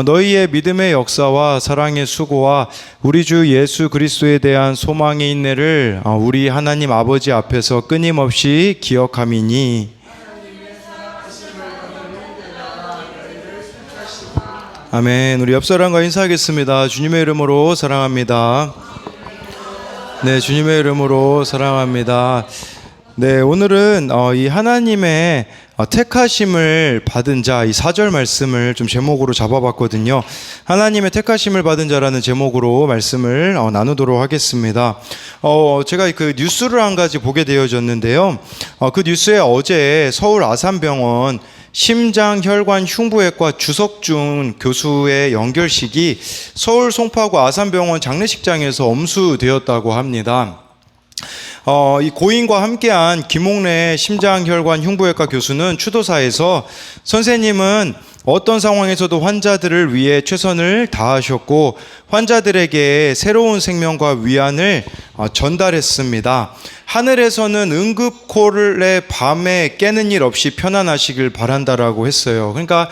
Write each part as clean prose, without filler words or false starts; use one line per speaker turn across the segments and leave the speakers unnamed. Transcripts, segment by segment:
너희의 믿음의 역사와 사랑의 수고와 우리 주 예수 그리스도에 대한 소망의 인내를 우리 하나님 아버지 앞에서 끊임없이 기억함이니. 아멘. 우리 옆 사람과 인사하겠습니다. 주님의 이름으로 사랑합니다. 네, 주님의 이름으로 사랑합니다. 네, 오늘은 이 하나님의 택하심을 받은 자, 이 4절 말씀을 좀 제목으로 잡아봤거든요. 하나님의 택하심을 받은 자라는 제목으로 말씀을 나누도록 하겠습니다. 제가 그 뉴스를 한 가지 보게 되어졌는데요. 그 뉴스에 어제 서울 아산병원 심장혈관 흉부외과 주석준 교수의 연결식이 서울 송파구 아산병원 장례식장에서 엄수되었다고 합니다. 이 고인과 함께한 김옥래 심장혈관 흉부외과 교수는 추도사에서 선생님은 어떤 상황에서도 환자들을 위해 최선을 다하셨고 환자들에게 새로운 생명과 위안을 전달했습니다. 하늘에서는 응급콜의 밤에 깨는 일 없이 편안하시길 바란다라고 했어요. 그러니까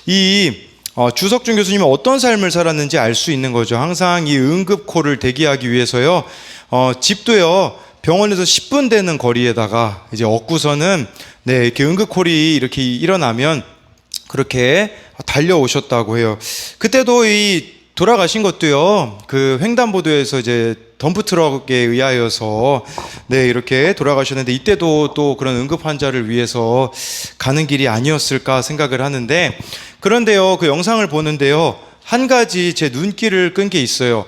이 주석준 교수님은 어떤 삶을 살았는지 알 수 있는 거죠. 항상 이 응급콜을 대기하기 위해서요. 집도요. 병원에서 10분 되는 거리에다가 이제 얻고서는 이렇게 응급콜이 이렇게 일어나면 그렇게 달려오셨다고 해요. 그때도 이 돌아가신 것도요, 그 횡단보도에서 이제 덤프트럭에 의하여서 이렇게 돌아가셨는데, 이때도 또 그런 응급 환자를 위해서 가는 길이 아니었을까 생각을 하는데, 그런데요, 그 영상을 보는데요, 한 가지 제 눈길을 끈 게 있어요.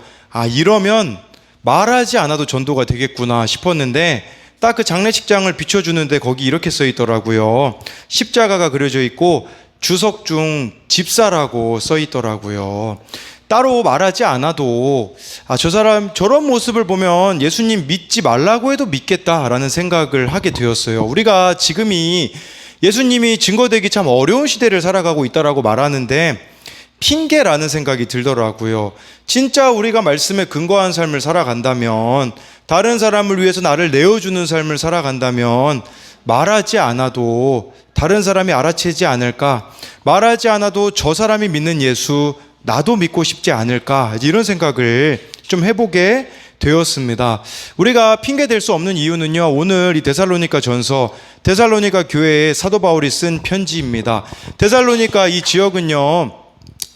이러면 말하지 않아도 전도가 되겠구나 싶었는데, 딱 그 장례식장을 비춰주는데 거기 이렇게 써 있더라고요. 십자가가 그려져 있고 주석중 집사라고 써 있더라고요. 따로 말하지 않아도 저 사람 저런 모습을 보면 예수님 믿지 말라고 해도 믿겠다라는 생각을 하게 되었어요. 우리가 지금이 예수님이 증거되기 참 어려운 시대를 살아가고 있다라고 말하는데 핑계라는 생각이 들더라고요. 진짜 우리가 말씀에 근거한 삶을 살아간다면, 다른 사람을 위해서 나를 내어주는 삶을 살아간다면 말하지 않아도 다른 사람이 알아채지 않을까, 말하지 않아도 저 사람이 믿는 예수 나도 믿고 싶지 않을까, 이런 생각을 좀 해보게 되었습니다. 우리가 핑계댈 수 없는 이유는요, 오늘 이 데살로니가 전서, 데살로니가 교회에 사도 바울이 쓴 편지입니다. 데살로니가 이 지역은요,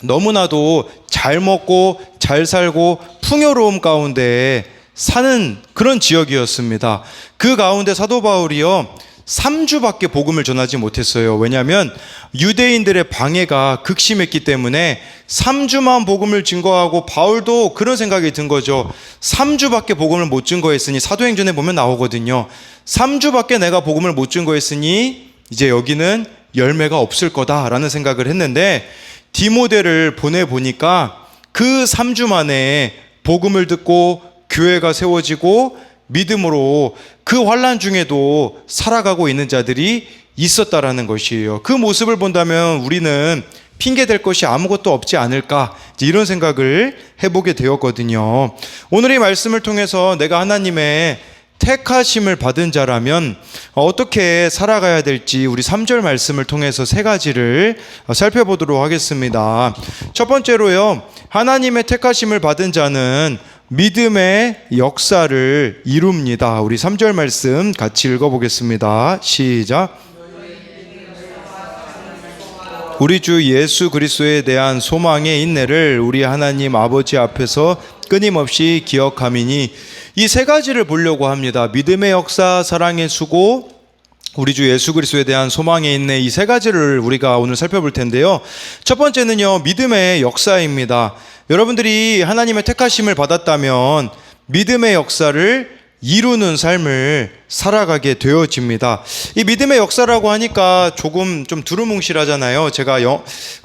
너무나도 잘 먹고 잘 살고 풍요로움 가운데 사는 그런 지역이었습니다. 그 가운데 사도 바울이요, 3주밖에 복음을 전하지 못했어요. 왜냐하면 유대인들의 방해가 극심했기 때문에 3주만 복음을 증거하고, 바울도 그런 생각이 든 거죠. 3주밖에 복음을 못 증거했으니, 사도행전에 보면 나오거든요. 3주밖에 내가 복음을 못 증거했으니 이제 여기는 열매가 없을 거다라는 생각을 했는데, 디모데를 보내보니까 그 3주 만에 복음을 듣고 교회가 세워지고 믿음으로 그 환난 중에도 살아가고 있는 자들이 있었다라는 것이에요. 그 모습을 본다면 우리는 핑계댈 것이 아무것도 없지 않을까, 이런 생각을 해보게 되었거든요. 오늘 이 말씀을 통해서 내가 하나님의 택하심을 받은 자라면 어떻게 살아가야 될지 우리 3절 말씀을 통해서 세 가지를 살펴보도록 하겠습니다. 첫 번째로요, 하나님의 택하심을 받은 자는 믿음의 역사를 이룹니다. 우리 3절 말씀 같이 읽어보겠습니다. 시작. 우리 주 예수 그리스도에 대한 소망의 인내를 우리 하나님 아버지 앞에서 끊임없이 기억함이니. 이 세 가지를 보려고 합니다. 믿음의 역사, 사랑의 수고, 우리 주 예수 그리스도에 대한 소망의 인내, 이 세 가지를 우리가 오늘 살펴볼 텐데요. 첫 번째는요, 믿음의 역사입니다. 여러분들이 하나님의 택하심을 받았다면 믿음의 역사를 이루는 삶을 살아가게 되어집니다. 이 믿음의 역사라고 하니까 조금 좀 두루뭉실하잖아요. 제가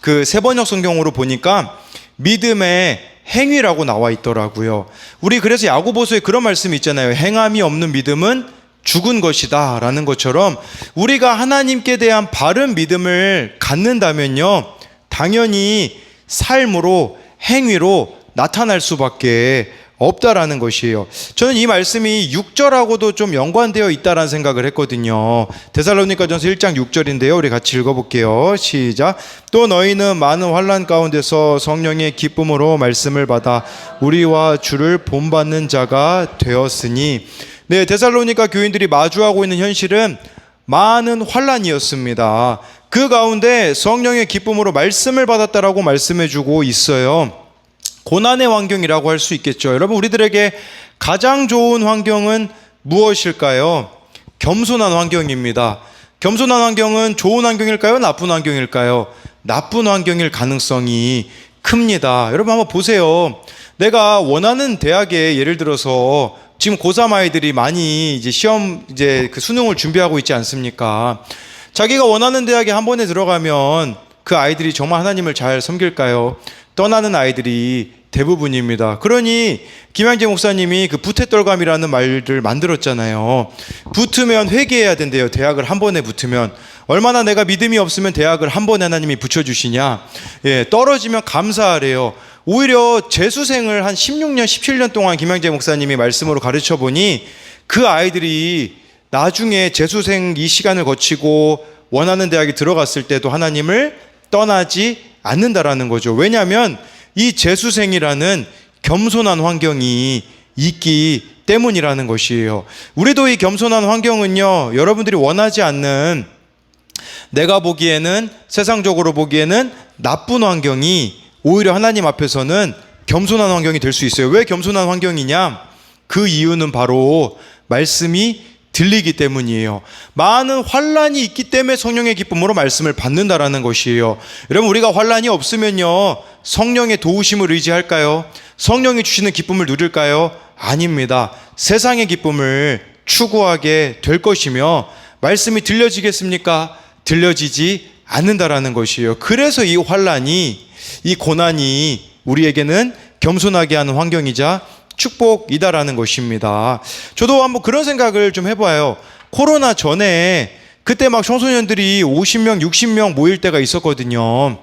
그 세번역 성경으로 보니까 믿음의 행위라고 나와 있더라고요. 우리 그래서 야고보서에 그런 말씀이 있잖아요. 행함이 없는 믿음은 죽은 것이다 라는 것처럼, 우리가 하나님께 대한 바른 믿음을 갖는다면요, 당연히 삶으로, 행위로 나타날 수밖에 없다라는 것이에요. 저는 이 말씀이 6절하고도 좀 연관되어 있다라는 생각을 했거든요. 데살로니가전서 1장 6절인데요. 우리 같이 읽어볼게요. 시작. 또 너희는 많은 환난 가운데서 성령의 기쁨으로 말씀을 받아 우리와 주를 본받는 자가 되었으니. 네, 데살로니가 교인들이 마주하고 있는 현실은 많은 환난이었습니다. 그 가운데 성령의 기쁨으로 말씀을 받았다라고 말씀해주고 있어요. 고난의 환경이라고 할 수 있겠죠. 여러분, 우리들에게 가장 좋은 환경은 무엇일까요? 겸손한 환경입니다. 겸손한 환경은 좋은 환경일까요? 나쁜 환경일까요? 나쁜 환경일 가능성이 큽니다. 여러분, 한번 보세요. 내가 원하는 대학에 예를 들어서 지금 고3 아이들이 많이 이제 시험 그 수능을 준비하고 있지 않습니까? 자기가 원하는 대학에 한 번에 들어가면 그 아이들이 정말 하나님을 잘 섬길까요? 떠나는 아이들이 대부분입니다. 그러니 김양재 목사님이 그 부태떨감이라는 말을 만들었잖아요. 붙으면 회개해야 된대요. 대학을 한 번에 붙으면. 얼마나 내가 믿음이 없으면 대학을 한 번에 하나님이 붙여주시냐. 예, 떨어지면 감사하래요. 오히려 재수생을 한 16년, 17년 동안 김양재 목사님이 말씀으로 가르쳐 보니 그 아이들이 나중에 재수생 이 시간을 거치고 원하는 대학에 들어갔을 때도 하나님을 떠나지 않는다라는 거죠. 왜냐하면 이 재수생이라는 겸손한 환경이 있기 때문이라는 것이에요. 우리도 이 겸손한 환경은요, 여러분들이 원하지 않는, 내가 보기에는, 세상적으로 보기에는 나쁜 환경이 오히려 하나님 앞에서는 겸손한 환경이 될 수 있어요. 왜 겸손한 환경이냐? 그 이유는 바로 말씀이 들리기 때문이에요. 많은 환난이 있기 때문에 성령의 기쁨으로 말씀을 받는다라는 것이에요. 여러분, 우리가 환난이 없으면요, 성령의 도우심을 의지할까요? 성령이 주시는 기쁨을 누릴까요? 아닙니다. 세상의 기쁨을 추구하게 될 것이며, 말씀이 들려지겠습니까? 들려지지 않는다라는 것이에요. 그래서 이 환난이, 이 고난이 우리에게는 겸손하게 하는 환경이자 축복이다라는 것입니다. 저도 한번 그런 생각을 좀 해봐요. 코로나 전에 그때 막 청소년들이 50명, 60명 모일 때가 있었거든요.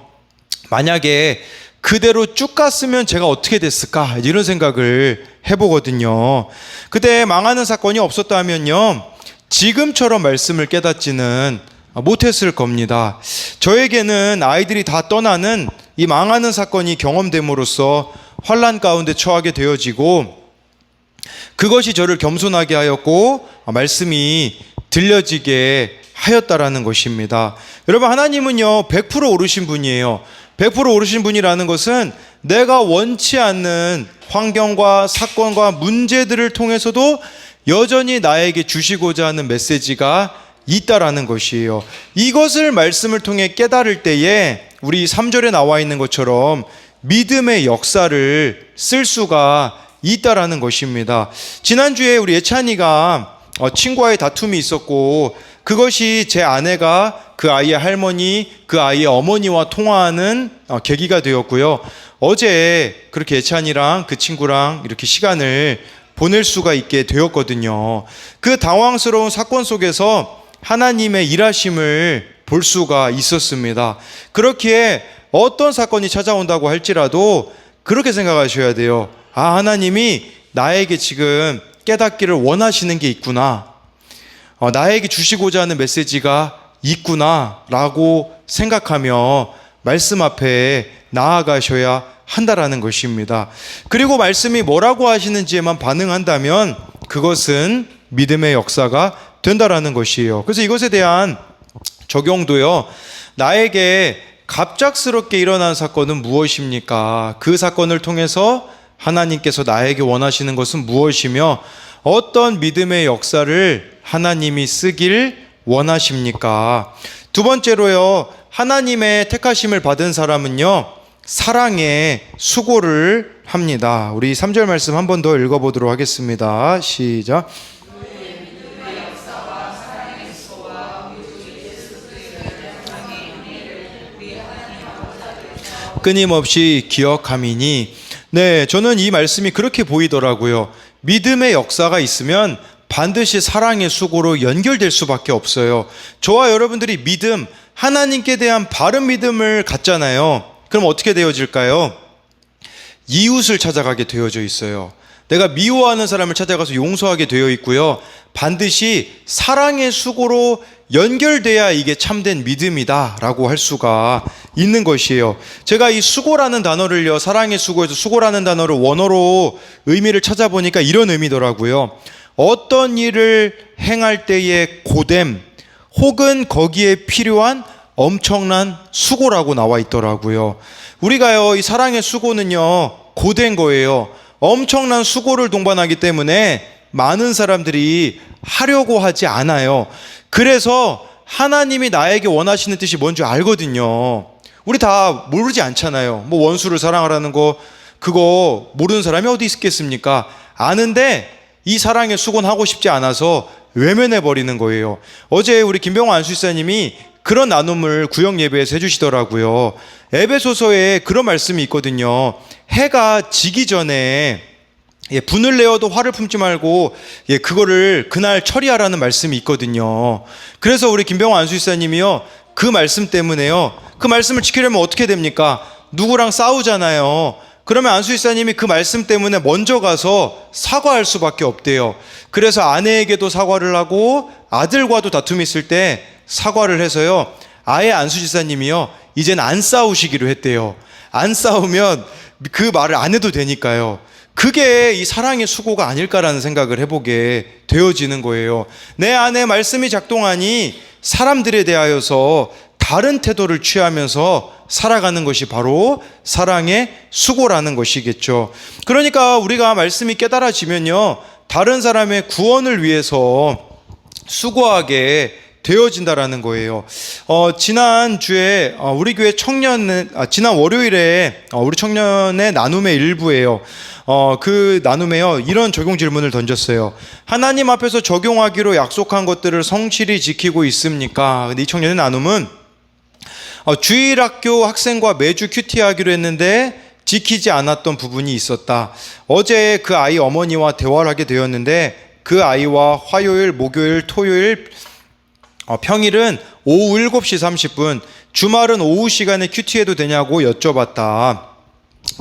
만약에 그대로 쭉 갔으면 제가 어떻게 됐을까? 이런 생각을 해보거든요. 그때 망하는 사건이 없었다면요, 지금처럼 말씀을 깨닫지는 못했을 겁니다. 저에게는 아이들이 다 떠나는 이 망하는 사건이 경험됨으로써 환난 가운데 처하게 되어지고, 그것이 저를 겸손하게 하였고 말씀이 들려지게 하였다라는 것입니다. 여러분, 하나님은요 100% 오르신 분이에요. 100% 오르신 분이라는 것은 내가 원치 않는 환경과 사건과 문제들을 통해서도 여전히 나에게 주시고자 하는 메시지가 있다라는 것이에요. 이것을 말씀을 통해 깨달을 때에 우리 3절에 나와 있는 것처럼 믿음의 역사를 쓸 수가 있다라는 것입니다. 지난주에 우리 예찬이가 친구와의 다툼이 있었고, 그것이 제 아내가 그 아이의 할머니, 그 아이의 어머니와 통화하는 계기가 되었고요. 어제 그렇게 예찬이랑 그 친구랑 이렇게 시간을 보낼 수가 있게 되었거든요. 그 당황스러운 사건 속에서 하나님의 일하심을 볼 수가 있었습니다. 그렇기에 어떤 사건이 찾아온다고 할지라도 그렇게 생각하셔야 돼요. 아, 하나님이 나에게 지금 깨닫기를 원하시는 게 있구나. 나에게 주시고자 하는 메시지가 있구나 라고 생각하며 말씀 앞에 나아가셔야 한다라는 것입니다. 그리고 말씀이 뭐라고 하시는지에만 반응한다면 그것은 믿음의 역사가 된다라는 것이에요. 그래서 이것에 대한 적용도요, 나에게 갑작스럽게 일어난 사건은 무엇입니까? 그 사건을 통해서 하나님께서 나에게 원하시는 것은 무엇이며 어떤 믿음의 역사를 하나님이 쓰길 원하십니까? 두 번째로요, 하나님의 택하심을 받은 사람은요, 사랑에 수고를 합니다. 우리 3절 말씀 한 번 더 읽어보도록 하겠습니다. 시작. 끊임없이 기억함이니. 네, 저는 이 말씀이 그렇게 보이더라고요. 믿음의 역사가 있으면 반드시 사랑의 수고로 연결될 수밖에 없어요. 저와 여러분들이 믿음, 하나님께 대한 바른 믿음을 갖잖아요. 그럼 어떻게 되어질까요? 이웃을 찾아가게 되어져 있어요. 내가 미워하는 사람을 찾아가서 용서하게 되어 있고요. 반드시 사랑의 수고로 연결돼야 이게 참된 믿음이다 라고 할 수가 있는 것이에요. 제가 이 수고라는 단어를요, 사랑의 수고에서 수고라는 단어를 원어로 의미를 찾아보니까 이런 의미더라고요. 어떤 일을 행할 때의 고됨 혹은 거기에 필요한 엄청난 수고라고 나와 있더라고요. 우리가요, 이 사랑의 수고는요, 고된 거예요. 엄청난 수고를 동반하기 때문에 많은 사람들이 하려고 하지 않아요. 그래서 하나님이 나에게 원하시는 뜻이 뭔지 알거든요. 우리 다 모르지 않잖아요. 뭐 원수를 사랑하라는 거, 그거 모르는 사람이 어디 있겠습니까? 아는데 이 사랑의 수고는 하고 싶지 않아서 외면해 버리는 거예요. 어제 우리 김병호 안수사님이 그런 나눔을 구역 예배에서 해주시더라고요. 에베소서에 그런 말씀이 있거든요. 해가 지기 전에 분을 내어도 화를 품지 말고 그거를 그날 처리하라는 말씀이 있거든요. 그래서 우리 김병호 안수사님이요, 그 말씀 때문에요, 그 말씀을 지키려면 어떻게 됩니까? 누구랑 싸우잖아요. 그러면 안수사님이 그 말씀 때문에 먼저 가서 사과할 수밖에 없대요. 그래서 아내에게도 사과를 하고 아들과도 다툼이 있을 때 사과를 해서요, 아예 안수지사님이요, 이젠 안 싸우시기로 했대요. 안 싸우면 그 말을 안 해도 되니까요. 그게 이 사랑의 수고가 아닐까라는 생각을 해보게 되어지는 거예요. 내 안에 말씀이 작동하니 사람들에 대하여서 다른 태도를 취하면서 살아가는 것이 바로 사랑의 수고라는 것이겠죠. 그러니까 우리가 말씀이 깨달아지면요, 다른 사람의 구원을 위해서 수고하게 되어진다라는 거예요. 지난주에 우리 교회 지난 월요일에 우리 청년의 나눔의 일부예요. 그 나눔에요, 이런 적용 질문을 던졌어요. 하나님 앞에서 적용하기로 약속한 것들을 성실히 지키고 있습니까? 근데 이 청년의 나눔은 주일학교 학생과 매주 큐티하기로 했는데 지키지 않았던 부분이 있었다. 어제 그 아이 어머니와 대화를 하게 되었는데 그 아이와 화요일, 목요일, 토요일, 평일은 오후 7시 30분, 주말은 오후 시간에 큐티해도 되냐고 여쭤봤다.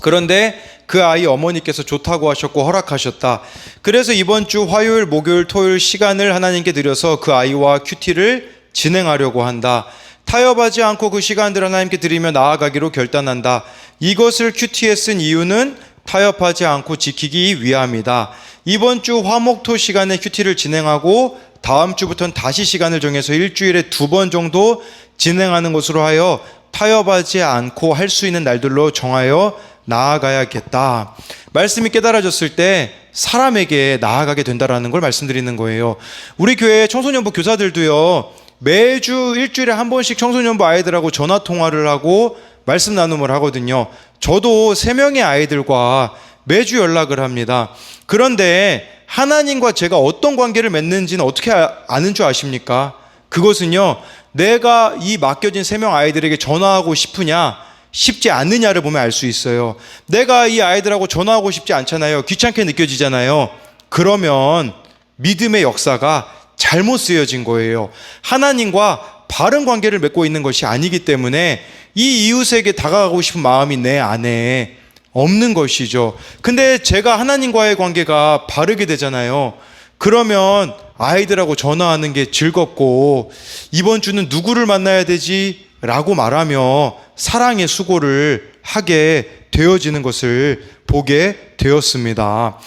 그런데 그 아이 어머니께서 좋다고 하셨고 허락하셨다. 그래서 이번 주 화요일, 목요일, 토요일 시간을 하나님께 드려서 그 아이와 큐티를 진행하려고 한다. 타협하지 않고 그 시간들을 하나님께 드리며 나아가기로 결단한다. 이것을 큐티에 쓴 이유는 타협하지 않고 지키기 위함이다. 이번 주 화목토 시간에 큐티를 진행하고 다음 주부터는 다시 시간을 정해서 일주일에 2번 정도 진행하는 것으로 하여 타협하지 않고 할 수 있는 날들로 정하여 나아가야겠다. 말씀이 깨달아졌을 때 사람에게 나아가게 된다라는 걸 말씀드리는 거예요. 우리 교회 청소년부 교사들도요, 매주 일주일에 한 번씩 청소년부 아이들하고 전화 통화를 하고 말씀 나눔을 하거든요. 저도 3명의 아이들과 매주 연락을 합니다. 그런데 하나님과 제가 어떤 관계를 맺는지는 어떻게 아는 줄 아십니까? 그것은요, 내가 이 맡겨진 3명 아이들에게 전화하고 싶으냐 싶지 않느냐를 보면 알 수 있어요. 내가 이 아이들하고 전화하고 싶지 않잖아요. 귀찮게 느껴지잖아요. 그러면 믿음의 역사가 잘못 쓰여진 거예요. 하나님과 바른 관계를 맺고 있는 것이 아니기 때문에 이 이웃에게 다가가고 싶은 마음이 내 안에 없는 것이죠. 근데 제가 하나님과의 관계가 바르게 되잖아요. 그러면 아이들하고 전화하는 게 즐겁고, 이번 주는 누구를 만나야 되지? 라고 말하며 사랑의 수고를 하게 되어지는 것을 보게 되었습니다.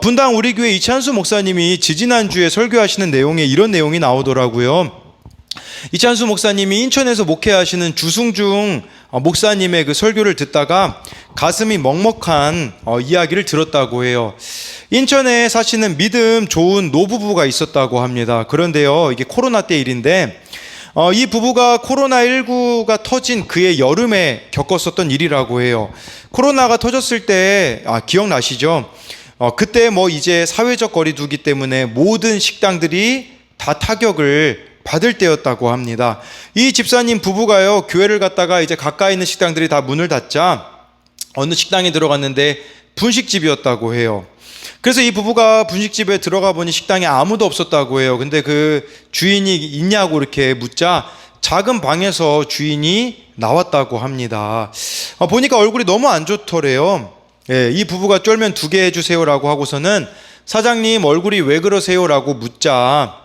분당 우리 교회 이찬수 목사님이 지지난주에 설교하시는 내용에 이런 내용이 나오더라고요. 이찬수 목사님이 인천에서 목회하시는 주승중 목사님의 그 설교를 듣다가 가슴이 먹먹한 이야기를 들었다고 해요. 인천에 사시는 믿음 좋은 노부부가 있었다고 합니다. 그런데요, 이게 코로나 때 일인데 이 부부가 코로나19가 터진 그해 여름에 겪었었던 일이라고 해요. 코로나가 터졌을 때 기억나시죠? 그때 이제 사회적 거리 두기 때문에 모든 식당들이 다 타격을 받을 때였다고 합니다. 이 집사님 부부가요, 교회를 갔다가 이제 가까이 있는 식당들이 다 문을 닫자 어느 식당에 들어갔는데 분식집이었다고 해요. 그래서 이 부부가 분식집에 들어가 보니 식당에 아무도 없었다고 해요. 근데 그 주인이 있냐고 이렇게 묻자 작은 방에서 주인이 나왔다고 합니다. 보니까 얼굴이 너무 안 좋더래요. 예, 이 부부가 쫄면 2개 해주세요라고 하고서는 사장님 얼굴이 왜 그러세요라고 묻자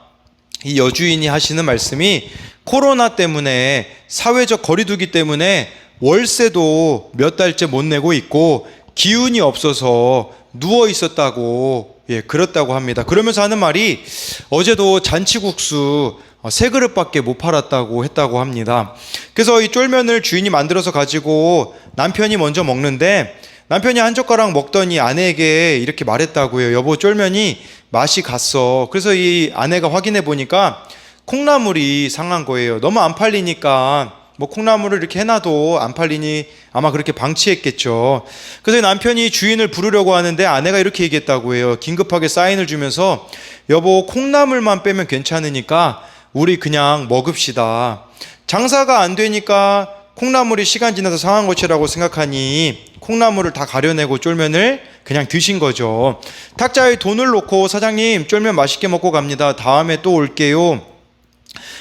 이 여주인이 하시는 말씀이 코로나 때문에 사회적 거리두기 때문에 월세도 몇 달째 못 내고 있고 기운이 없어서 누워 있었다고 그렇다고 합니다. 그러면서 하는 말이 어제도 잔치국수 3그릇밖에 못 팔았다고 했다고 합니다. 그래서 이 쫄면을 주인이 만들어서 가지고 남편이 먼저 먹는데 남편이 한 젓가락 먹더니 아내에게 이렇게 말했다고요. 여보, 쫄면이 맛이 갔어. 그래서 이 아내가 확인해 보니까 콩나물이 상한 거예요. 너무 안 팔리니까 뭐 콩나물을 이렇게 해놔도 안 팔리니 아마 그렇게 방치했겠죠. 그래서 남편이 주인을 부르려고 하는데 아내가 이렇게 얘기했다고 해요. 긴급하게 사인을 주면서 여보, 콩나물만 빼면 괜찮으니까 우리 그냥 먹읍시다. 장사가 안 되니까 콩나물이 시간 지나서 상한 것이라고 생각하니 콩나물을 다 가려내고 쫄면을 그냥 드신 거죠. 탁자에 돈을 놓고 사장님 쫄면 맛있게 먹고 갑니다. 다음에 또 올게요.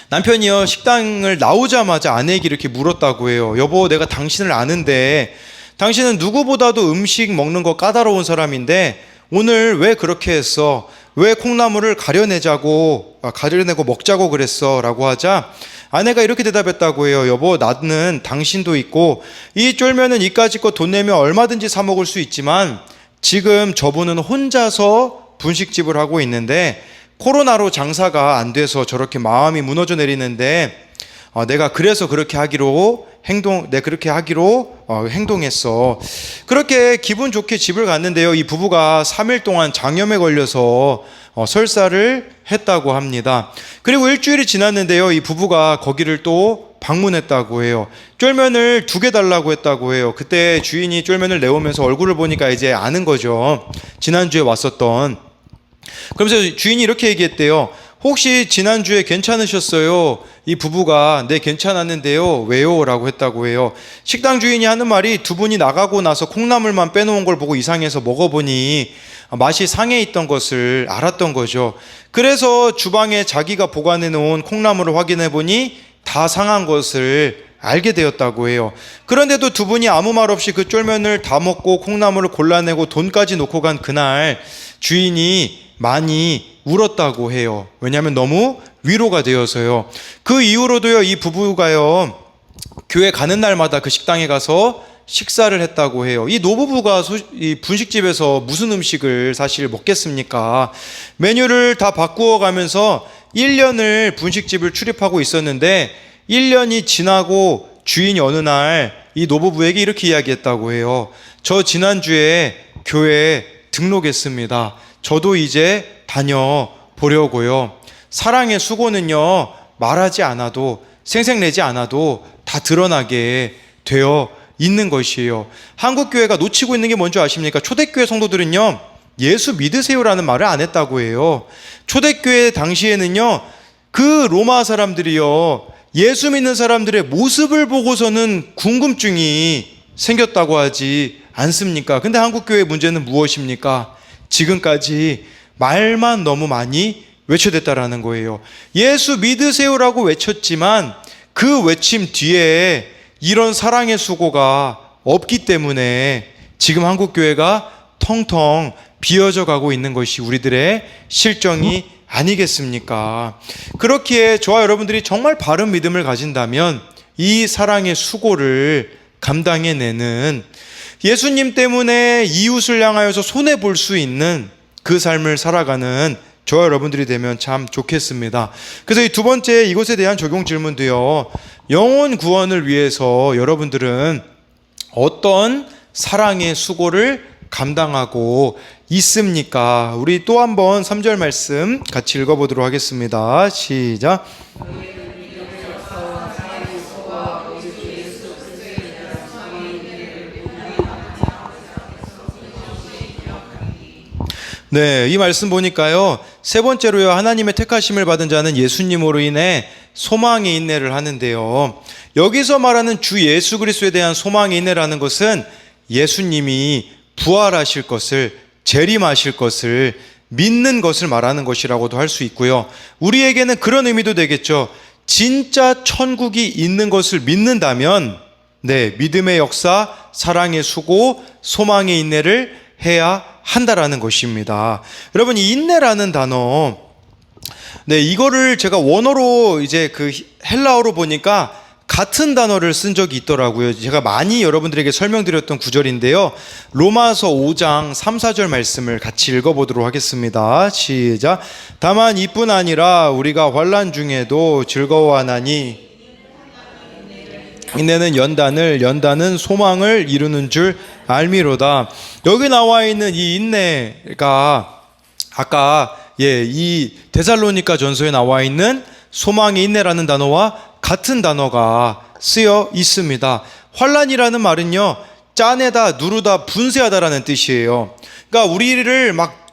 남편이요, 식당을 나오자마자 아내에게 이렇게 물었다고 해요. 여보, 내가 당신을 아는데 당신은 누구보다도 음식 먹는 거 까다로운 사람인데 오늘 왜 그렇게 했어? 왜 콩나물을 가려내고 먹자고 그랬어? 라고 하자 아내가 이렇게 대답했다고 해요. 여보, 나는 당신도 있고 이 쫄면은 이까짓 거 돈 내면 얼마든지 사 먹을 수 있지만 지금 저분은 혼자서 분식집을 하고 있는데 코로나로 장사가 안 돼서 저렇게 마음이 무너져 내리는데 내가 그래서 그렇게 하기로 행동했어. 그렇게 기분 좋게 집을 갔는데요. 이 부부가 3일 동안 장염에 걸려서 설사를 했다고 합니다. 그리고 일주일이 지났는데요. 이 부부가 거기를 또 방문했다고 해요. 쫄면을 2개 달라고 했다고 해요. 그때 주인이 쫄면을 내오면서 얼굴을 보니까 이제 아는 거죠. 지난주에 왔었던. 그러면서 주인이 이렇게 얘기했대요. 혹시 지난주에 괜찮으셨어요? 이 부부가 네, 괜찮았는데요. 왜요? 라고 했다고 해요. 식당 주인이 하는 말이 두 분이 나가고 나서 콩나물만 빼놓은 걸 보고 이상해서 먹어보니 맛이 상해 있던 것을 알았던 거죠. 그래서 주방에 자기가 보관해 놓은 콩나물을 확인해 보니 다 상한 것을 알게 되었다고 해요. 그런데도 두 분이 아무 말 없이 그 쫄면을 다 먹고 콩나물을 골라내고 돈까지 놓고 간 그날 주인이 많이 울었다고 해요. 왜냐하면 너무 위로가 되어서요. 그 이후로도요, 이 부부가요, 교회 가는 날마다 그 식당에 가서 식사를 했다고 해요. 이 노부부가 이 분식집에서 무슨 음식을 사실 먹겠습니까? 메뉴를 다 바꾸어 가면서 1년을 분식집을 출입하고 있었는데 1년이 지나고 주인이 어느 날 이 노부부에게 이렇게 이야기했다고 해요. 저 지난주에 교회에 등록했습니다. 저도 이제 다녀보려고요. 사랑의 수고는요, 말하지 않아도, 생색내지 않아도 다 드러나게 되어 있는 것이에요. 한국교회가 놓치고 있는 게 뭔지 아십니까? 초대교회 성도들은요, 예수 믿으세요라는 말을 안 했다고 해요. 초대교회 당시에는요, 그 로마 사람들이요, 예수 믿는 사람들의 모습을 보고서는 궁금증이 생겼다고 하지 않습니까? 근데 한국교회의 문제는 무엇입니까? 지금까지 말만 너무 많이 외쳐댔다라는 거예요. 예수 믿으세요라고 외쳤지만 그 외침 뒤에 이런 사랑의 수고가 없기 때문에 지금 한국교회가 텅텅 비어져 가고 있는 것이 우리들의 실정이 아니겠습니까? 그렇기에 저와 여러분들이 정말 바른 믿음을 가진다면 이 사랑의 수고를 감당해내는, 예수님 때문에 이웃을 향하여서 손해볼 수 있는 그 삶을 살아가는 저와 여러분들이 되면 참 좋겠습니다. 그래서 이 두 번째, 이것에 대한 적용 질문도요, 영혼 구원을 위해서 여러분들은 어떤 사랑의 수고를 감당하고 있습니까? 우리 또 한번 3절 말씀 같이 읽어보도록 하겠습니다. 시작. 네, 이 말씀 보니까요, 세 번째로요, 하나님의 택하심을 받은 자는 예수님으로 인해 소망의 인내를 하는데요, 여기서 말하는 주 예수 그리스도에 대한 소망의 인내라는 것은 예수님이 부활하실 것을, 재림하실 것을 믿는 것을 말하는 것이라고도 할 수 있고요, 우리에게는 그런 의미도 되겠죠. 진짜 천국이 있는 것을 믿는다면 네, 믿음의 역사, 사랑의 수고, 소망의 인내를 해야 한다라는 것입니다. 여러분, 이 인내라는 단어, 네, 이거를 제가 원어로 이제 그 헬라어로 보니까 같은 단어를 쓴 적이 있더라고요. 제가 많이 여러분들에게 설명드렸던 구절인데요. 로마서 5장 3, 4절 말씀을 같이 읽어보도록 하겠습니다. 시작. 다만 이뿐 아니라 우리가 환난 중에도 즐거워하나니 인내는 연단은 소망을 이루는 줄 알미로다. 여기 나와 있는 이 인내가 아까 이 데살로니가 전서에 나와 있는 소망의 인내라는 단어와 같은 단어가 쓰여 있습니다. 환난이라는 말은요, 짜내다, 누르다, 분쇄하다라는 뜻이에요. 그러니까 우리를 막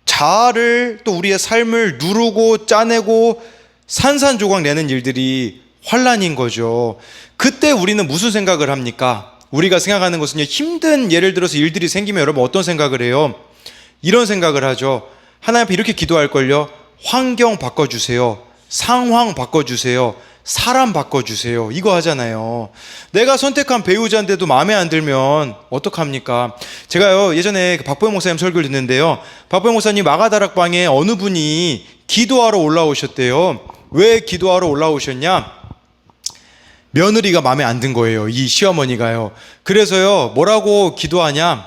자아를 또 우리의 삶을 누르고 짜내고 산산조각 내는 일들이 환난인 거죠. 그때 우리는 무슨 생각을 합니까? 우리가 생각하는 것은요, 힘든 예를 들어서 일들이 생기면 여러분 어떤 생각을 해요? 이런 생각을 하죠. 하나님 앞에 이렇게 기도할걸요. 환경 바꿔주세요. 상황 바꿔주세요. 사람 바꿔주세요. 이거 하잖아요. 내가 선택한 배우자인데도 마음에 안 들면 어떡합니까? 제가요, 예전에 박보영 목사님 설교를 듣는데요. 박보영 목사님 마가다락방에 어느 분이 기도하러 올라오셨대요. 왜 기도하러 올라오셨냐? 며느리가 마음에 안 든 거예요. 이 시어머니가요. 그래서요, 뭐라고 기도하냐?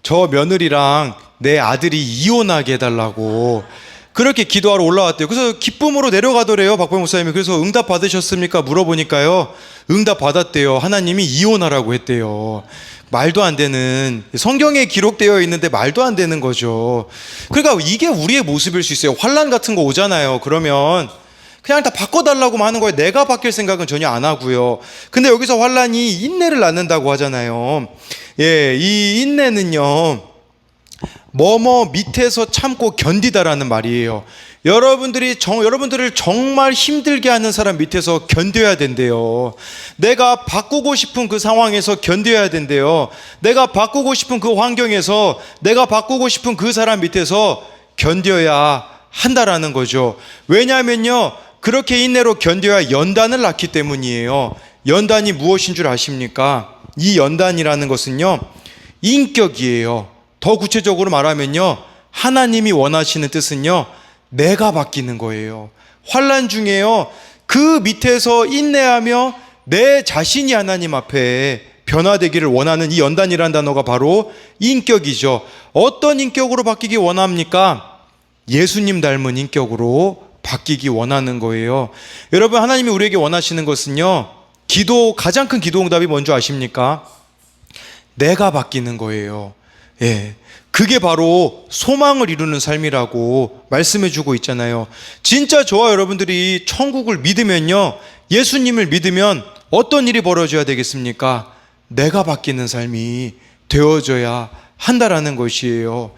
저 며느리랑 내 아들이 이혼하게 해달라고 그렇게 기도하러 올라왔대요. 그래서 기쁨으로 내려가더래요, 박보영 목사님이. 그래서 응답 받으셨습니까? 물어보니까요, 응답 받았대요. 하나님이 이혼하라고 했대요. 말도 안 되는, 성경에 기록되어 있는데 말도 안 되는 거죠. 그러니까 이게 우리의 모습일 수 있어요. 환난 같은 거 오잖아요. 그러면 그냥 다 바꿔달라고 하는 거예요. 내가 바뀔 생각은 전혀 안 하고요. 근데 여기서 환난이 인내를 낳는다고 하잖아요. 이 인내는요, 뭐뭐 밑에서 참고 견디다라는 말이에요. 여러분들을 정말 힘들게 하는 사람 밑에서 견뎌야 된대요. 내가 바꾸고 싶은 그 상황에서 견뎌야 된대요. 내가 바꾸고 싶은 그 환경에서 내가 바꾸고 싶은 그 사람 밑에서 견뎌야 한다라는 거죠. 왜냐하면요, 그렇게 인내로 견뎌야 연단을 낳기 때문이에요. 연단이 무엇인 줄 아십니까? 이 연단이라는 것은요, 인격이에요. 더 구체적으로 말하면요, 하나님이 원하시는 뜻은요, 내가 바뀌는 거예요. 환난 중에요, 그 밑에서 인내하며 내 자신이 하나님 앞에 변화되기를 원하는 이 연단이라는 단어가 바로 인격이죠. 어떤 인격으로 바뀌기 원합니까? 예수님 닮은 인격으로 바뀌기 원하는 거예요. 여러분, 하나님이 우리에게 원하시는 것은요, 가장 큰 기도 응답이 뭔지 아십니까? 내가 바뀌는 거예요. 그게 바로 소망을 이루는 삶이라고 말씀해 주고 있잖아요. 진짜 저와 여러분들이 천국을 믿으면요, 예수님을 믿으면 어떤 일이 벌어져야 되겠습니까? 내가 바뀌는 삶이 되어져야 한다라는 것이에요.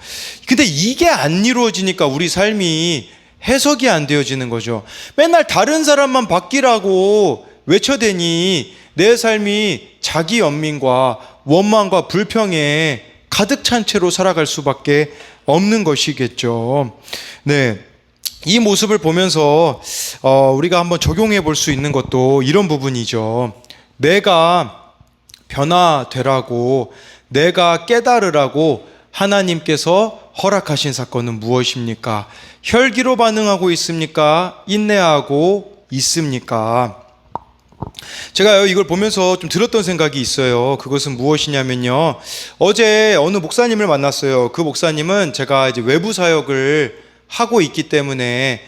근데 이게 안 이루어지니까 우리 삶이 해석이 안 되어지는 거죠. 맨날 다른 사람만 바뀌라고 외쳐대니 내 삶이 자기 연민과 원망과 불평에 가득 찬 채로 살아갈 수밖에 없는 것이겠죠. 네, 이 모습을 보면서 우리가 한번 적용해 볼 수 있는 것도 이런 부분이죠. 내가 변화되라고, 내가 깨달으라고 하나님께서 허락하신 사건은 무엇입니까? 혈기로 반응하고 있습니까? 인내하고 있습니까? 제가 이걸 보면서 좀 들었던 생각이 있어요. 그것은 무엇이냐면요, 어제 어느 목사님을 만났어요. 그 목사님은 제가 이제 외부 사역을 하고 있기 때문에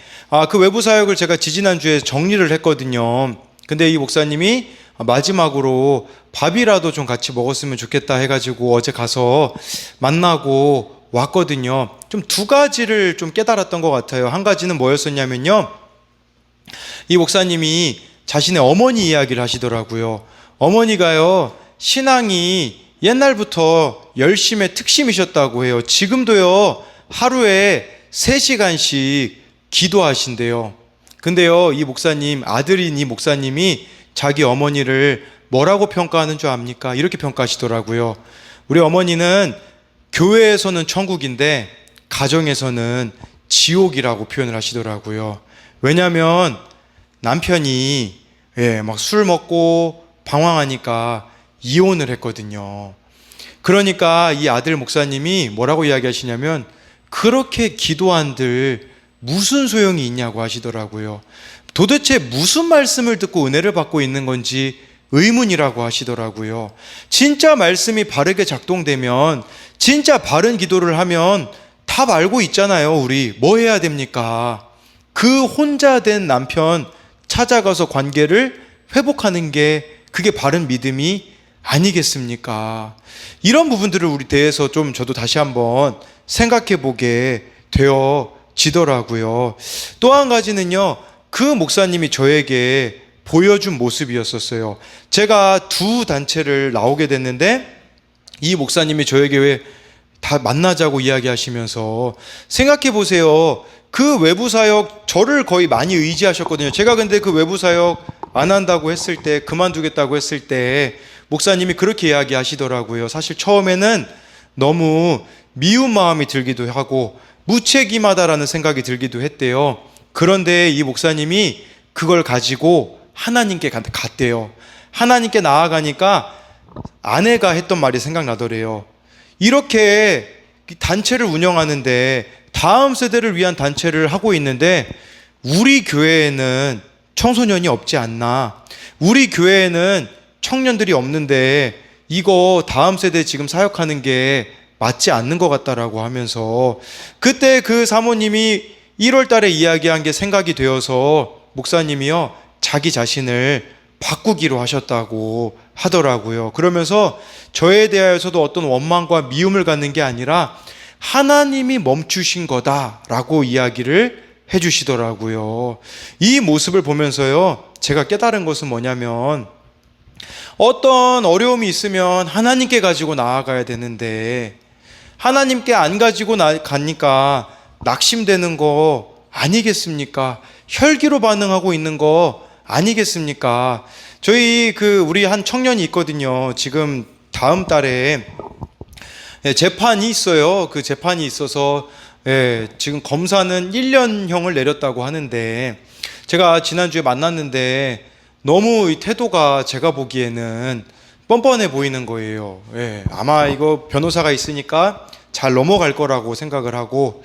그 외부 사역을 제가 지지난주에 정리를 했거든요. 근데 이 목사님이 마지막으로 밥이라도 좀 같이 먹었으면 좋겠다 해가지고 어제 가서 만나고 왔거든요. 좀 두 가지를 좀 깨달았던 것 같아요. 한 가지는 뭐였었냐면요, 이 목사님이 자신의 어머니 이야기를 하시더라고요. 어머니가요, 신앙이 옛날부터 열심의 특심이셨다고 해요. 지금도요, 하루에 3시간씩 기도하신대요. 근데요, 이 목사님, 아들인 이 목사님이 자기 어머니를 뭐라고 평가하는 줄 압니까? 이렇게 평가하시더라고요. 우리 어머니는 교회에서는 천국인데 가정에서는 지옥이라고 표현을 하시더라고요. 왜냐하면 남편이 막 술 먹고 방황하니까 이혼을 했거든요. 그러니까 이 아들 목사님이 뭐라고 이야기하시냐면 그렇게 기도한들 무슨 소용이 있냐고 하시더라고요. 도대체 무슨 말씀을 듣고 은혜를 받고 있는 건지 의문이라고 하시더라고요. 진짜 말씀이 바르게 작동되면, 진짜 바른 기도를 하면 답 알고 있잖아요. 우리 뭐 해야 됩니까? 그 혼자 된 남편 찾아가서 관계를 회복하는 게 그게 바른 믿음이 아니겠습니까? 이런 부분들을 우리 대해서 좀 저도 다시 한번 생각해 보게 되어지더라고요. 또 한 가지는요, 그 목사님이 저에게 보여준 모습이었었어요. 제가 두 단체를 나오게 됐는데 이 목사님이 저에게 왜 다 만나자고 이야기하시면서, 생각해 보세요. 그 외부 사역 저를 거의 많이 의지하셨거든요. 제가 근데 그 외부 사역 안 한다고 했을 때, 그만두겠다고 했을 때 목사님이 그렇게 이야기하시더라고요. 사실 처음에는 너무 미운 마음이 들기도 하고 무책임하다라는 생각이 들기도 했대요. 그런데 이 목사님이 그걸 가지고 하나님께 갔대요. 하나님께 나아가니까 아내가 했던 말이 생각나더래요. 이렇게 단체를 운영하는데, 다음 세대를 위한 단체를 하고 있는데 우리 교회에는 청소년이 없지 않나, 우리 교회에는 청년들이 없는데 이거 다음 세대 지금 사역하는 게 맞지 않는 것 같다라고 하면서, 그때 그 사모님이 1월 달에 이야기한 게 생각이 되어서 목사님이요, 자기 자신을 바꾸기로 하셨다고 하더라고요. 그러면서 저에 대하여서도 어떤 원망과 미움을 갖는 게 아니라 하나님이 멈추신 거다라고 이야기를 해주시더라고요. 이 모습을 보면서요, 제가 깨달은 것은 뭐냐면, 어떤 어려움이 있으면 하나님께 가지고 나아가야 되는데 하나님께 안 가지고 가니까 낙심되는 거 아니겠습니까? 혈기로 반응하고 있는 거 아니겠습니까? 저희 우리 한 청년이 있거든요. 지금 다음 달에 재판이 있어요. 그 재판이 있어서 지금 검사는 1년형을 내렸다고 하는데, 제가 지난주에 만났는데 너무 이 태도가 제가 보기에는 뻔뻔해 보이는 거예요. 아마 이거 변호사가 있으니까 잘 넘어갈 거라고 생각을 하고,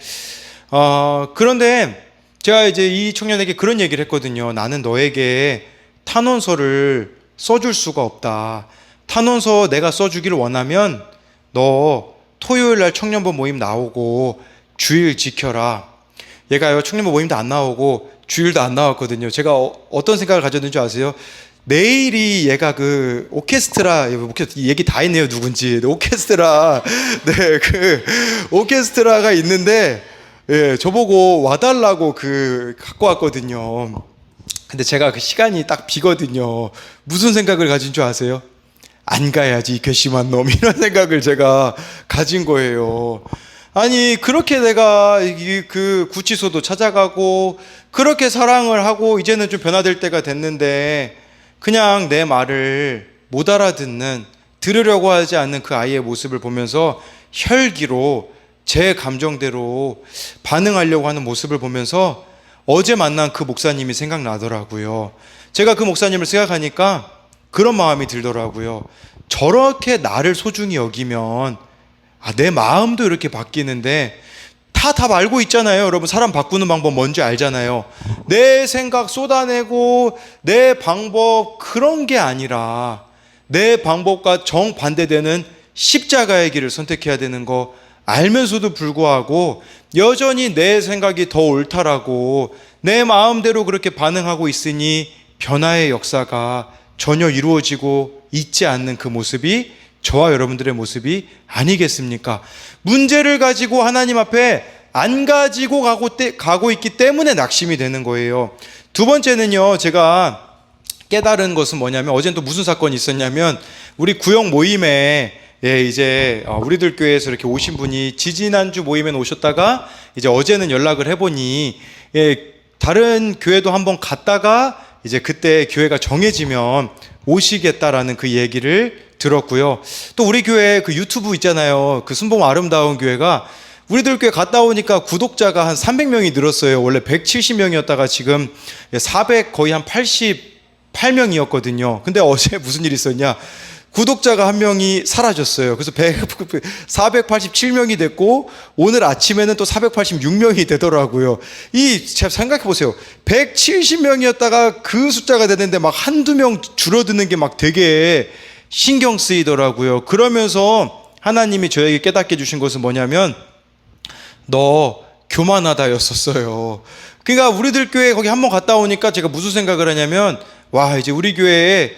그런데 제가 이제 이 청년에게 그런 얘기를 했거든요. 나는 너에게 탄원서를 써줄 수가 없다. 탄원서 내가 써주기를 원하면 너 토요일 날 청년부 모임 나오고 주일 지켜라. 얘가요, 청년부 모임도 안 나오고 주일도 안 나왔거든요. 제가 어떤 생각을 가졌는지 아세요? 내일이 얘가 그 오케스트라 얘기 다 했네요. 누군지. 오케스트라, 그 오케스트라가 있는데, 저보고 와달라고 갖고 왔거든요. 근데 제가 그 시간이 딱 비거든요. 무슨 생각을 가진 줄 아세요? 안 가야지, 이 괘씸한 놈. 이런 생각을 제가 가진 거예요. 아니, 그렇게 내가 그 구치소도 찾아가고 그렇게 사랑을 하고 이제는 좀 변화될 때가 됐는데, 그냥 내 말을 못 알아듣는, 들으려고 하지 않는 그 아이의 모습을 보면서 혈기로 제 감정대로 반응하려고 하는 모습을 보면서 어제 만난 그 목사님이 생각나더라고요. 제가 그 목사님을 생각하니까 그런 마음이 들더라고요. 저렇게 나를 소중히 여기면 내 마음도 이렇게 바뀌는데, 답 알고 있잖아요. 여러분, 사람 바꾸는 방법 뭔지 알잖아요. 내 생각 쏟아내고 내 방법, 그런 게 아니라 내 방법과 정반대되는 십자가의 길을 선택해야 되는 거 알면서도 불구하고 여전히 내 생각이 더 옳다라고 내 마음대로 그렇게 반응하고 있으니 변화의 역사가 전혀 이루어지고 있지 않는 그 모습이 저와 여러분들의 모습이 아니겠습니까? 문제를 가지고 하나님 앞에 안 가지고 가고 있기 때문에 낙심이 되는 거예요. 두 번째는요, 제가 깨달은 것은 뭐냐면, 어제는 또 무슨 사건이 있었냐면, 우리 구역 모임에 이제 우리들 교회에서 이렇게 오신 분이 지지난주 모임에 오셨다가 이제 어제는 연락을 해보니 다른 교회도 한번 갔다가 이제 그때 교회가 정해지면 오시겠다라는 그 얘기를 들었고요. 또 우리 교회 그 유튜브 있잖아요. 그 순봉 아름다운 교회가 우리들 교회 갔다 오니까 구독자가 한 300명이 늘었어요. 원래 170명이었다가 지금 400, 거의 한 80, 488명이었거든요. 근데 어제 무슨 일이 있었냐? 구독자가 한 명이 사라졌어요. 그래서 487명이 됐고 오늘 아침에는 또 486명이 되더라고요. 제가 생각해 보세요. 170명이었다가 그 숫자가 되는데 막 한두 명 줄어드는 게 막 되게 신경 쓰이더라고요. 그러면서 하나님이 저에게 깨닫게 해주신 것은 뭐냐면 너 교만하다였었어요. 그러니까 우리들 교회 거기 한번 갔다 오니까 제가 무슨 생각을 하냐면 와, 이제 우리들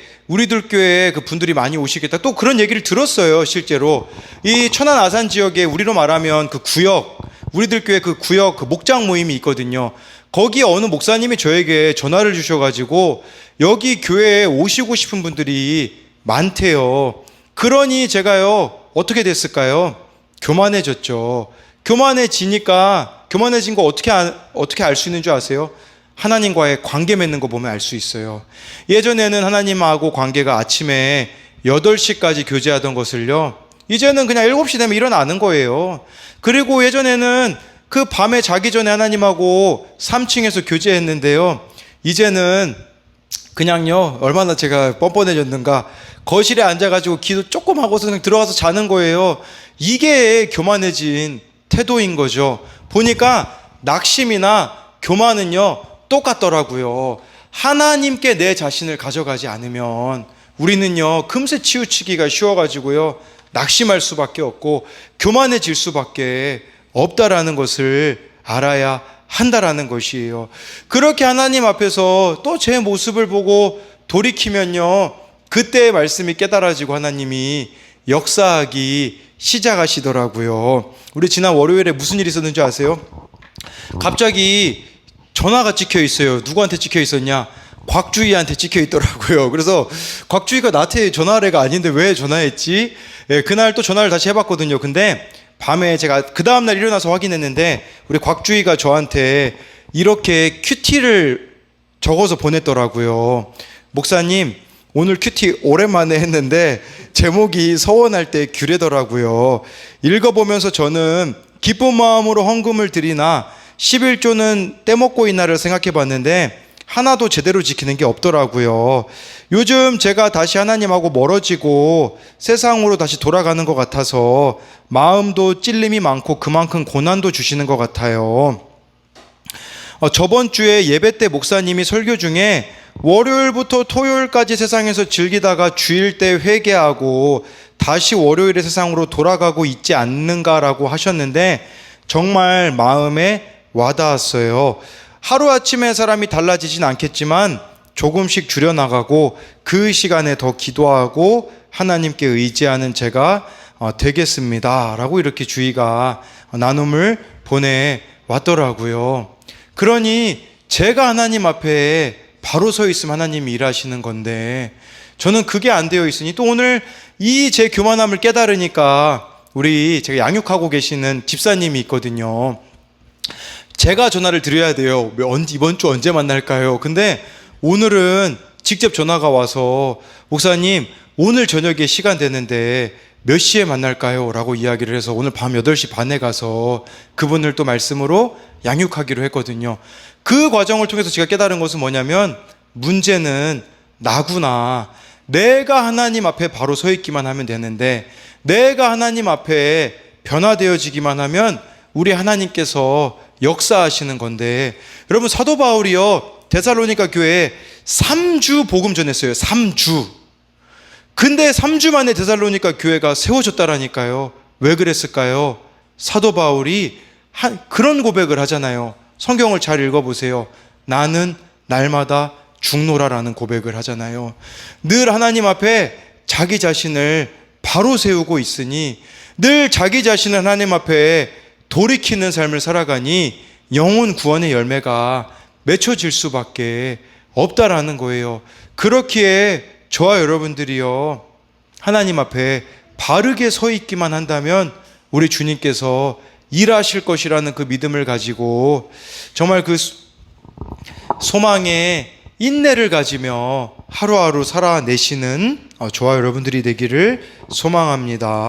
교회에 그 분들이 많이 오시겠다. 또 그런 얘기를 들었어요, 실제로. 이 천안 아산 지역에 우리로 말하면 그 구역, 우리들 교회 그 구역 그 목장 모임이 있거든요. 거기에 어느 목사님이 저에게 전화를 주셔가지고 여기 교회에 오시고 싶은 분들이 많대요. 그러니 제가요, 어떻게 됐을까요? 교만해졌죠. 교만해진 거 어떻게 알 수 있는 줄 아세요? 하나님과의 관계 맺는 거 보면 알 수 있어요. 예전에는 하나님하고 관계가 아침에 8시까지 교제하던 것을요, 이제는 그냥 7시 되면 일어나는 거예요. 그리고 예전에는 그 밤에 자기 전에 하나님하고 3층에서 교제했는데요, 이제는 그냥요, 얼마나 제가 뻔뻔해졌는가, 거실에 앉아가지고 기도 조금 하고서 그냥 들어가서 자는 거예요. 이게 교만해진 태도인 거죠. 보니까 낙심이나 교만은요 똑같더라고요. 하나님께 내 자신을 가져가지 않으면 우리는요 금세 치우치기가 쉬워가지고요 낙심할 수밖에 없고 교만해질 수밖에 없다라는 것을 알아야 한다라는 것이에요. 그렇게 하나님 앞에서 또 제 모습을 보고 돌이키면요 그때의 말씀이 깨달아지고 하나님이 역사하기 시작하시더라고요. 우리 지난 월요일에 무슨 일이 있었는지 아세요? 갑자기 전화가 찍혀 있어요. 누구한테 찍혀 있었냐? 곽주희한테 찍혀 있더라고요. 그래서 곽주희가 나한테 전화래가 아닌데 왜 전화했지? 그날 또 전화를 다시 해봤거든요. 근데 밤에 제가 그 다음날 일어나서 확인했는데 우리 곽주희가 저한테 이렇게 큐티를 적어서 보냈더라고요. 목사님, 오늘 큐티 오랜만에 했는데 제목이 서원할 때 규례더라고요. 읽어보면서 저는 기쁜 마음으로 헌금을 드리나 11조는 떼먹고 있나를 생각해 봤는데 하나도 제대로 지키는 게 없더라고요. 요즘 제가 다시 하나님하고 멀어지고 세상으로 다시 돌아가는 것 같아서 마음도 찔림이 많고 그만큼 고난도 주시는 것 같아요. 저번 주에 예배 때 목사님이 설교 중에 월요일부터 토요일까지 세상에서 즐기다가 주일 때 회개하고 다시 월요일에 세상으로 돌아가고 있지 않는가라고 하셨는데 정말 마음에 와닿았어요. 하루아침에 사람이 달라지진 않겠지만 조금씩 줄여나가고 그 시간에 더 기도하고 하나님께 의지하는 제가 되겠습니다 라고 이렇게 주의가 나눔을 보내왔더라고요. 그러니 제가 하나님 앞에 바로 서 있으면 하나님이 일하시는 건데 저는 그게 안 되어 있으니 또 오늘 이 제 교만함을 깨달으니까 제가 양육하고 계시는 집사님이 있거든요. 제가 전화를 드려야 돼요. 이번 주 언제 만날까요? 근데 오늘은 직접 전화가 와서 목사님 오늘 저녁에 시간 되는데 몇 시에 만날까요? 라고 이야기를 해서 오늘 밤 8시 반에 가서 그분을 또 말씀으로 양육하기로 했거든요. 그 과정을 통해서 제가 깨달은 것은 뭐냐면 문제는 나구나. 내가 하나님 앞에 바로 서 있기만 하면 되는데 내가 하나님 앞에 변화되어지기만 하면 우리 하나님께서 역사하시는 건데 여러분 사도 바울이요 데살로니가 교회에 3주 복음 전했어요. 3주. 근데 3주 만에 데살로니가 교회가 세워졌다라니까요. 왜 그랬을까요? 사도 바울이 그런 고백을 하잖아요. 성경을 잘 읽어보세요. 나는 날마다 죽노라라는 고백을 하잖아요. 늘 하나님 앞에 자기 자신을 바로 세우고 있으니 늘 자기 자신을 하나님 앞에 돌이키는 삶을 살아가니 영혼 구원의 열매가 맺혀질 수밖에 없다라는 거예요. 그렇기에 저와 여러분들이요 하나님 앞에 바르게 서 있기만 한다면 우리 주님께서 일하실 것이라는 그 믿음을 가지고 정말 그 소망에 인내를 가지며 하루하루 살아내시는 저와 여러분들이 되기를 소망합니다.